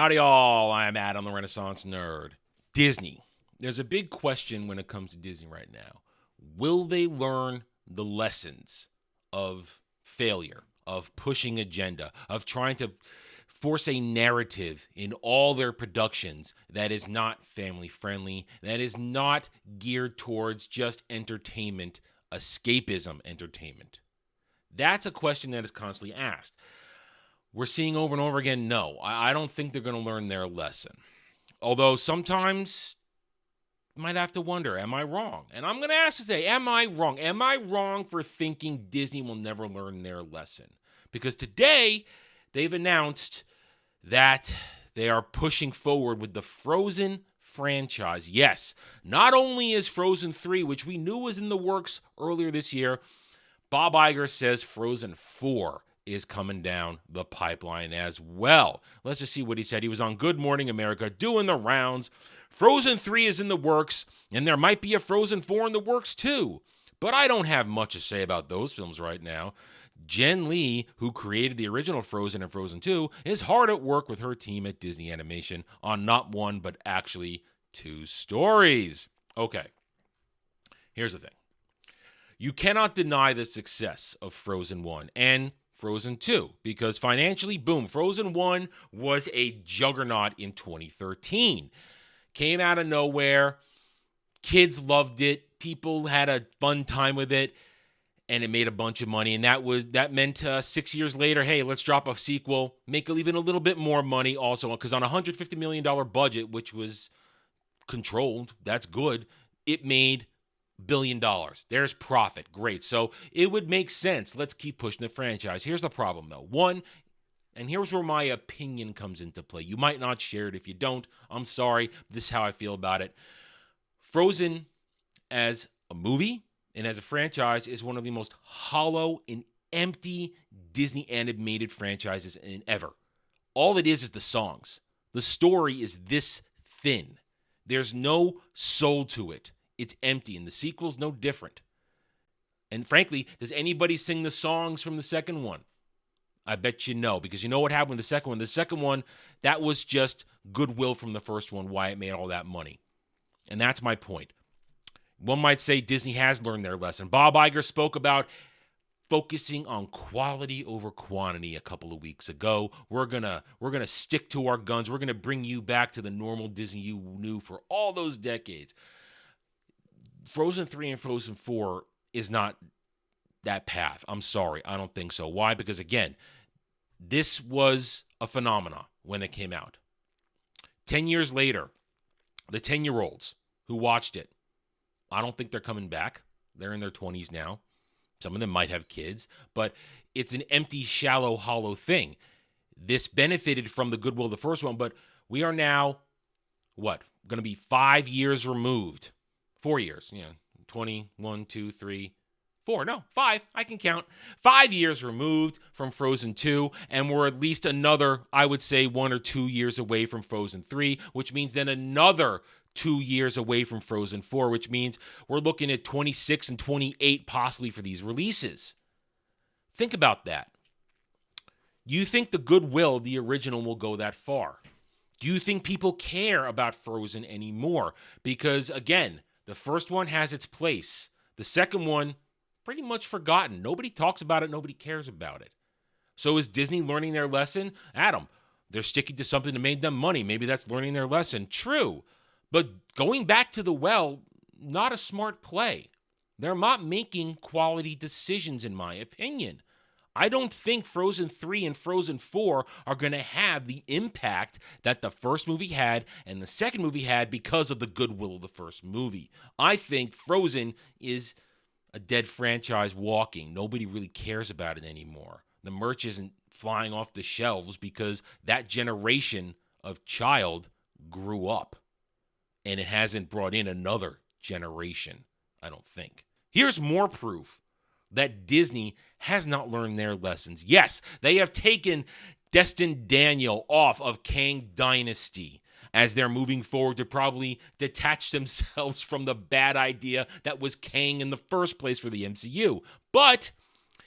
Howdy all, I'm Adam the Renaissance Nerd. Disney. There's a big question when it comes to Disney right now. Will they learn the lessons of failure, of pushing agenda, of trying to force a narrative in all their productions that is not family friendly, that is not geared towards just entertainment, escapism entertainment? That's a question that is constantly asked. We're seeing over and over again, no, I don't think they're going to learn their lesson. Although sometimes you might have to wonder, am I wrong? And I'm going to ask today, am I wrong? Am I wrong for thinking Disney will never learn their lesson? Because today they've announced that they are pushing forward with the Frozen franchise. Yes, not only is Frozen 3, which we knew was in the works earlier this year, Bob Iger says Frozen 4 is coming down the pipeline as well. Let's just see what he said. He was on Good Morning America doing the rounds. Frozen 3 is in the works, and there might be a Frozen 4 in the works too. But I don't have much to say about those films right now. Jen Lee, who created the original Frozen and Frozen 2, is hard at work with her team at Disney Animation on not one, but actually two stories. Okay, here's the thing. You cannot deny the success of Frozen 1 and Frozen 2, because financially, boom, Frozen 1 was a juggernaut in 2013. Came out of nowhere. Kids loved it. People had a fun time with it, and it made a bunch of money. And that meant 6 years later, hey, let's drop a sequel, make even a little bit more money also, because on a $150 million budget, which was controlled, that's good, it made $1 billion. There's profit. Great. So it would make sense. Let's keep pushing the franchise. Here's the problem, though. One, and here's where my opinion comes into play. You might not share it. If you don't, I'm sorry. This is how I feel about it. Frozen as a movie and as a franchise is one of the most hollow and empty Disney animated franchises in ever. All it is the songs. The story is this thin. There's no soul to it. It's empty, and the sequel's no different. And frankly, does anybody sing the songs from the second one? I bet you no, because you know what happened with the second one? The second one, that was just goodwill from the first one, why it made all that money. And that's my point. One might say Disney has learned their lesson. Bob Iger spoke about focusing on quality over quantity a couple of weeks ago. We're gonna stick to our guns. We're gonna bring you back to the normal Disney you knew for all those decades. Frozen 3 and Frozen 4 is not that path. I'm sorry. I don't think so. Why? Because, again, this was a phenomenon when it came out. 10 years later, the 10-year-olds who watched it, I don't think they're coming back. They're in their 20s now. Some of them might have kids, but it's an empty, shallow, hollow thing. This benefited from the goodwill of the first one, but we are now, going to be 5 years removed. 4 years, 21, 2, 3, 4. No, 5. I can count. 5 years removed from Frozen 2, and we're at least another, I would say, 1 or 2 years away from Frozen 3, which means then another 2 years away from Frozen 4, which means we're looking at 26 and 28 possibly for these releases. Think about that. You think the goodwill of the original will go that far? Do you think people care about Frozen anymore? Because, again, the first one has its place. The second one, pretty much forgotten. Nobody talks about it. Nobody cares about it. So is Disney learning their lesson? Adam, they're sticking to something that made them money. Maybe that's learning their lesson. True. But going back to the well, not a smart play. They're not making quality decisions, in my opinion. I don't think Frozen 3 and Frozen 4 are going to have the impact that the first movie had and the second movie had because of the goodwill of the first movie. I think Frozen is a dead franchise walking. Nobody really cares about it anymore. The merch isn't flying off the shelves because that generation of child grew up, and it hasn't brought in another generation, I don't think. Here's more proof that Disney has not learned their lessons. Yes, they have taken Destin Daniel off of Kang Dynasty as they're moving forward to probably detach themselves from the bad idea that was Kang in the first place for the MCU. But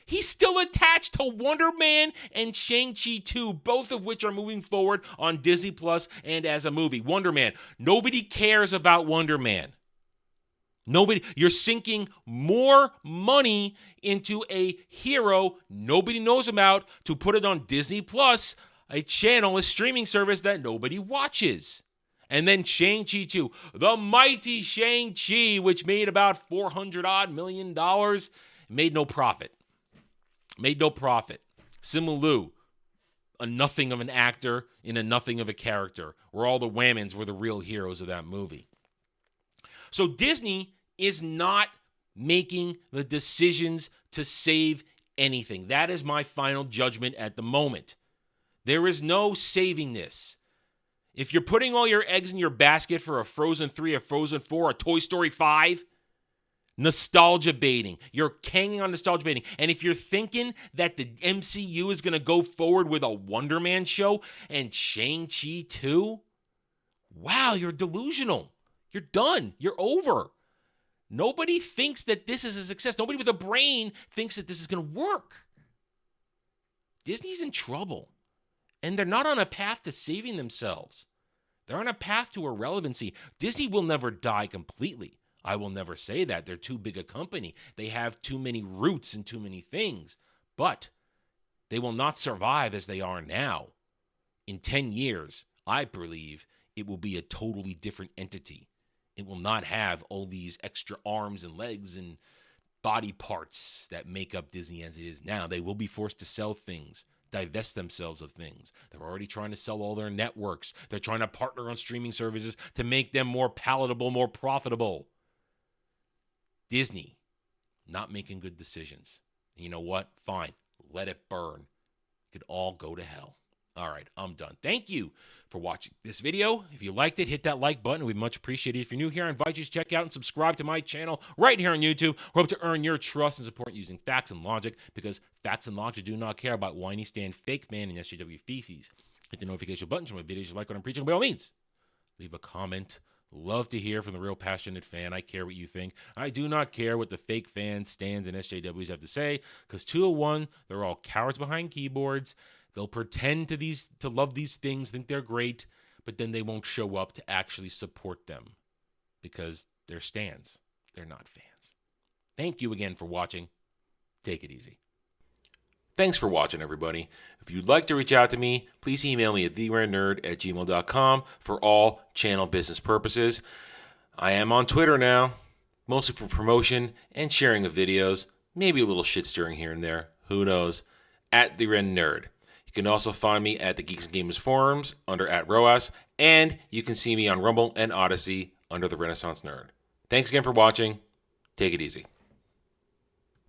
He's still attached to Wonder Man and Shang-Chi 2, both of which are moving forward on Disney Plus and as a movie. Wonder Man. Nobody cares about Wonder Man. You're sinking more money into a hero nobody knows about to put it on Disney Plus, a channel, a streaming service that nobody watches. And then Shang-Chi 2, the mighty Shang-Chi, which made about $400 million, made no profit. Simu Liu, a nothing of an actor in a nothing of a character, where all the Whammons were the real heroes of that movie. So Disney is not making the decisions to save anything. That is my final judgment at the moment. There is no saving this. If you're putting all your eggs in your basket for a Frozen 3, a Frozen 4, a Toy Story 5, nostalgia baiting. You're hanging on nostalgia baiting. And if you're thinking that the MCU is going to go forward with a Wonder Man show and Shang-Chi 2, wow, you're delusional. You're done. You're over. Nobody thinks that this is a success. Nobody with a brain thinks that this is going to work. Disney's in trouble. And they're not on a path to saving themselves. They're on a path to irrelevancy. Disney will never die completely. I will never say that. They're too big a company. They have too many roots and too many things. But they will not survive as they are now. In 10 years, I believe it will be a totally different entity. It will not have all these extra arms and legs and body parts that make up Disney as it is now. They will be forced to sell things, divest themselves of things. They're already trying to sell all their networks. They're trying to partner on streaming services to make them more palatable, more profitable. Disney, not making good decisions. And you know what? Fine. Let it burn. It could all go to hell. All right, I'm done. Thank you for watching this video. If you liked it, hit that like button. We'd much appreciate it. If you're new here, I invite you to check out and subscribe to my channel right here on YouTube. We hope to earn your trust and support using facts and logic, because facts and logic do not care about whiny stand, fake fan, and SJW fifis. Hit the notification button so my videos you like what I'm preaching. By all means, leave a comment. Love to hear from the real passionate fan. I care what you think. I do not care what the fake fans, stands, and SJWs have to say, because 201, they're all cowards behind keyboards. They'll pretend to love these things, think they're great, but then they won't show up to actually support them because they're stands. They're not fans. Thank you again for watching. Take it easy. Thanks for watching, everybody. If you'd like to reach out to me, please email me at theranernerd@gmail.com for all channel business purposes. I am on Twitter now, mostly for promotion and sharing of videos, maybe a little shit stirring here and there. Who knows? @theranernerd. You can also find me at the Geeks and Gamers forums under @ROAS, and you can see me on Rumble and Odyssey under the Renaissance Nerd. Thanks again for watching. Take it easy.